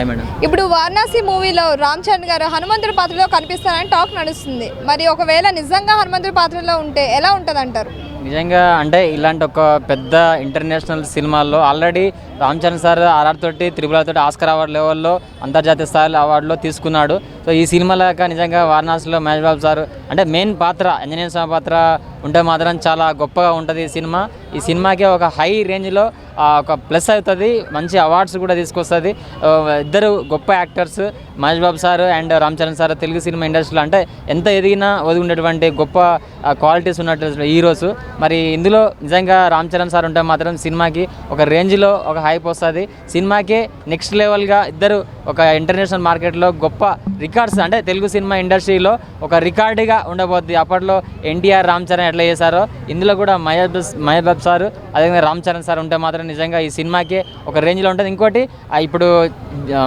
Hi madam. ఇప్పుడు వారణాసి మూవీలో రామ్ చరణ్ గారు హనుమంతుడి పాత్రలో కనిపిస్తారని టాక్ నడుస్తుంది. మరి ఒకవేళ నిజంగా హనుమంతుడి పాత్రలో ఉంటే ఎలా ఉంటుంది అంటారు? నిజంగా అంటే ఇలాంటి ఒక పెద్ద ఇంటర్నేషనల్ సినిమాల్లో already Ram Charan sir RR తోటి త్రిబుల్ తోటి ఆస్కర్ అవార్డు లెవెల్లో అంతర్జాతీయ స్థాయి అవార్డులో తీసుకున్నాడు. సో ఈ సినిమాలాగా నిజంగా వారణాసిలో మహేష్ బాబు సార్ అంటే మెయిన్ పాత్ర ఆంజనేయ స్వామి పాత్ర ఉంటే మాత్రం చాలా గొప్పగా ఉంటుంది ఈ సినిమా. ఈ సినిమాకి ఒక హై రేంజ్లో ఒక ప్లస్ అవుతుంది, మంచి అవార్డ్స్ కూడా తీసుకొస్తుంది. ఇద్దరు గొప్ప actors Mahesh Babu sir and Ram Charan sir Telugu cinema ఇండస్ట్రీలో అంటే ఎంత ఎదిగినా ఒదిగినటువంటి గొప్ప క్వాలిటీస్ ఉన్నటువంటి హీరోస్. మరి ఇందులో నిజంగా రామ్ చరణ్ సార్ ఉంటే మాత్రం సినిమాకి ఒక రేంజ్లో ఒక హైప్ వస్తుంది. సినిమాకి నెక్స్ట్ లెవెల్గా ఇద్దరు ఒక ఇంటర్నేషనల్ మార్కెట్లో గొప్ప రికార్డ్స్ అంటే తెలుగు సినిమా ఇండస్ట్రీలో ఒక రికార్డుగా ఉండబోద్ది. అప్పట్లో ఎన్టీఆర్ రామ్ చరణ్ ఎట్లా చేశారో ఇందులో కూడా మహేష్ బాబు సార్ అదేవిధంగా రామ్ చరణ్ సార్ ఉంటే మాత్రం నిజంగా ఈ సినిమాకి ఒక రేంజ్లో ఉంటుంది. ఇంకోటి ఇప్పుడు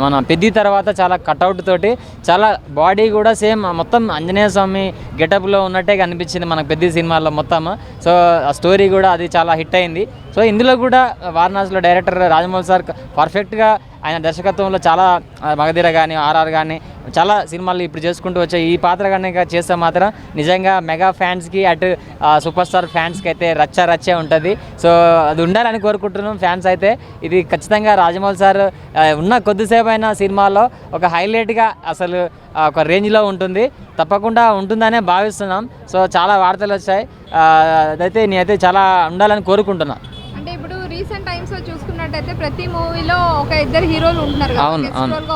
మన పెద్ది తర్వాత చాలా కట్అవుట్ తోటి చాలా బాడీ కూడా సేమ్ మొత్తం ఆంజనేయ స్వామి గెటప్లో ఉన్నట్టే కనిపించింది మనకు పెద్ది సినిమాలో మొత్తం. సో ఆ స్టోరీ కూడా అది చాలా హిట్ అయింది. సో ఇందులో కూడా వారణాసిలో డైరెక్టర్ రాజమౌళి సార్ పర్ఫెక్ట్గా ఆయన దర్శకత్వంలో చాలా మగధీర కానీ ఆర్ఆర్ కానీ చాలా సినిమాలు ఇప్పుడు చేసుకుంటూ వచ్చాయి. ఈ పాత్ర కానీ చేస్తే మాత్రం నిజంగా మెగా ఫ్యాన్స్కి అటు సూపర్ స్టార్ ఫ్యాన్స్కి అయితే రచ్చే ఉంటుంది. సో అది ఉండాలని కోరుకుంటున్నాం ఫ్యాన్స్ అయితే. ఇది ఖచ్చితంగా రాజమౌళి సార్ ఉన్న కొద్దిసేపు అయిన సినిమాలో ఒక హైలైట్గా అసలు ఒక రేంజ్లో ఉంటుంది, తప్పకుండా ఉంటుందనే భావిస్తున్నాం. సో చాలా వార్తలు వచ్చాయి, అదైతే నేనైతే చాలా ఉండాలని కోరుకుంటున్నాను. అంటే ఇప్పుడు రీసెంట్ టైమ్స్ లో చూసుకున్నట్టయితే ప్రతి మూవీలో ఒక ఇద్దరు హీరోలు ఉంటున్నారు,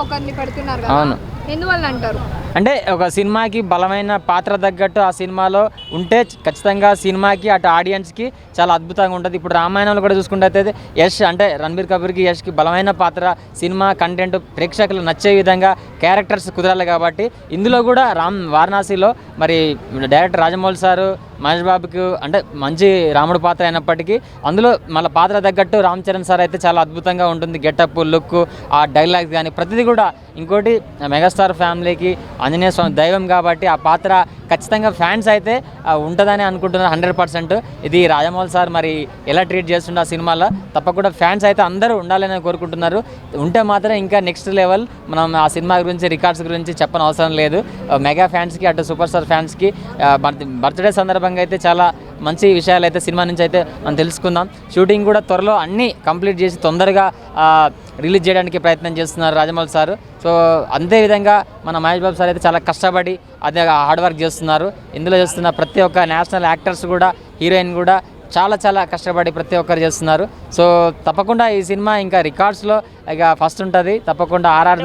ఒకరిని పెడుతున్నారు. అవును, ఎందువల్ల అంటారు? అంటే ఒక సినిమాకి బలమైన పాత్ర తగ్గట్టు ఆ సినిమాలో ఉంటే ఖచ్చితంగా సినిమాకి అటు ఆడియన్స్కి చాలా అద్భుతంగా ఉంటుంది. ఇప్పుడు రామాయణంలో కూడా చూసుకుంటే యష్ అంటే రణబీర్ కపూర్కి యష్కి బలమైన పాత్ర, సినిమా కంటెంట్ ప్రేక్షకులు నచ్చే విధంగా క్యారెక్టర్స్ కుదరాలి. కాబట్టి ఇందులో కూడా వారణాసిలో మరి డైరెక్టర్ రాజమౌళి సారు మహేష్ బాబుకి అంటే మంచి రాముడు పాత్ర అయినప్పటికీ అందులో మళ్ళీ పాత్ర తగ్గట్టు రామ్ చరణ్ సార్ అయితే చాలా అద్భుతంగా ఉంటుంది. గెటప్, లుక్, ఆ డైలాగ్స్ కానీ ప్రతిదీ కూడా. ఇంకోటి మెగాస్టార్ ఫ్యామిలీకి ఆంజనేయ స్వామి దైవం కాబట్టి ఆ పాత్ర ఖచ్చితంగా ఫ్యాన్స్ అయితే ఉంటుందని అనుకుంటున్నారు 100%. ఇది రాజమౌళి సార్ మరి ఎలా ట్రీట్ చేస్తుండే ఆ సినిమాలో తప్పకుండా ఫ్యాన్స్ అయితే అందరూ ఉండాలని కోరుకుంటున్నారు. ఉంటే మాత్రం ఇంకా నెక్స్ట్ లెవెల్. మనం ఆ సినిమా గురించి రికార్డ్స్ గురించి చెప్పని అవసరం లేదు. మెగా ఫ్యాన్స్కి అటు సూపర్ స్టార్ ఫ్యాన్స్కి బర్త్డే సందర్భంగా అయితే చాలా మంచి విషయాలు అయితే సినిమా నుంచి అయితే మనం తెలుసుకుందాం. షూటింగ్ కూడా త్వరలో అన్నీ కంప్లీట్ చేసి తొందరగా రిలీజ్ చేయడానికి ప్రయత్నం చేస్తున్నారు రాజమౌళి సార్. సో అంతేవిధంగా మన మహేష్ బాబు సార్ అయితే చాలా కష్టపడి అదే హార్డ్ వర్క్ చేస్తున్నారు. ఇందులో చేస్తున్న ప్రతి ఒక్క నేషనల్ యాక్టర్స్ కూడా, హీరోయిన్ కూడా చాలా కష్టపడి ప్రతి ఒక్కరు చేస్తున్నారు. సో తప్పకుండా ఈ సినిమా ఇంకా రికార్డ్స్లో ఇక ఫస్ట్ ఉంటుంది. తప్పకుండా ఆర్ఆర్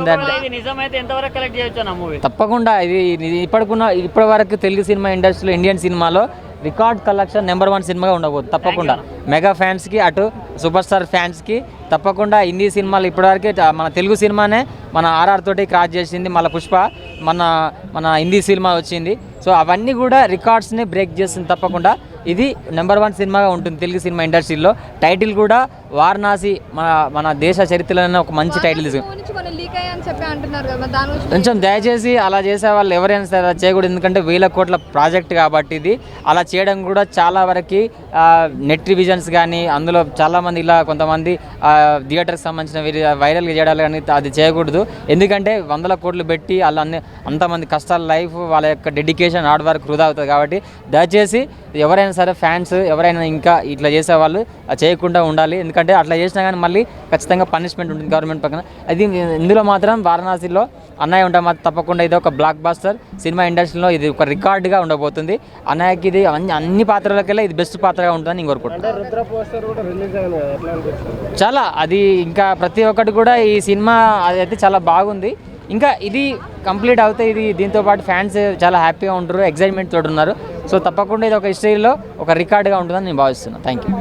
తప్పకుండా ఇది ఇప్పటి వరకు తెలుగు సినిమా ఇండస్ట్రీలో ఇండియన్ సినిమాలో రికార్డ్ కలెక్షన్ నెంబర్ 1 సినిమాగా ఉండబోతుంది. తప్పకుండా మెగా ఫ్యాన్స్కి అటు సూపర్ స్టార్ ఫ్యాన్స్కి తప్పకుండా హిందీ సినిమాలు ఇప్పటివరకే మన తెలుగు సినిమానే మన ఆర్ఆర్ తోటి క్రాస్ చేసింది. మళ్ళీ పుష్ప మన హిందీ సినిమా వచ్చింది. సో అవన్నీ కూడా రికార్డ్స్ని బ్రేక్ చేస్తుంది. తప్పకుండా ఇది నెంబర్ 1 సినిమాగా ఉంటుంది తెలుగు సినిమా ఇండస్ట్రీలో. టైటిల్ కూడా వారణాసి మన దేశ చరిత్రలోనే ఒక మంచి టైటిల్ కొంచెం దయచేసి అలా చేసే వాళ్ళు ఎవరైనా సరే అలా చేయకూడదు. ఎందుకంటే 1000 కోట్ల ప్రాజెక్ట్ కాబట్టి ఇది అలా చేయడం కూడా చాలా వరకు నెట్ రివిజన్స్ కానీ అందులో చాలామంది ఇలా కొంతమంది థియేటర్కి సంబంధించిన వైరల్గా చేయడాలు కానీ అది చేయకూడదు. ఎందుకంటే 100 కోట్లు పెట్టి అలా అంతమంది కష్టాల లైఫ్ వాళ్ళ యొక్క డెడికేషన్ హార్డ్ వర్క్ వృధా అవుతుంది. కాబట్టి దయచేసి ఎవరైనా సరే ఫ్యాన్స్ ఎవరైనా ఇంకా ఇట్లా చేసేవాళ్ళు చేయకుండా ఉండాలి. ఎందుకంటే అట్లా చేసినా కానీ మళ్ళీ ఖచ్చితంగా పనిష్మెంట్ ఉంటుంది గవర్నమెంట్ పక్కన. అది ఇందులో మాత్రం వారణాసిలో అన్నయ్య ఉంటే మాత్రం తప్పకుండా ఇది ఒక బ్లాక్ బాస్టర్ సినిమా ఇండస్ట్రీలో ఇది ఒక రికార్డుగా ఉండబోతుంది. అన్నయ్యకి ఇది అన్ని పాత్రలకెళ్ళి ఇది బెస్ట్ పాత్రగా ఉంటుందని నేను కోరుకుంటున్నాను. చాలా అది ఇంకా ప్రతి ఒక్కటి కూడా ఈ సినిమా అదైతే చాలా బాగుంది. ఇంకా ఇది కంప్లీట్ అవుతే ఇది దీంతో పాటు ఫ్యాన్స్ చాలా హ్యాపీగా ఉంటారు, ఎగ్జైట్మెంట్ తోటి ఉన్నారు. సో తప్పకుండా ఇది ఒక హిస్టరీలో ఒక రికార్డుగా ఉంటుందని నేను భావిస్తున్నాను. Thank you.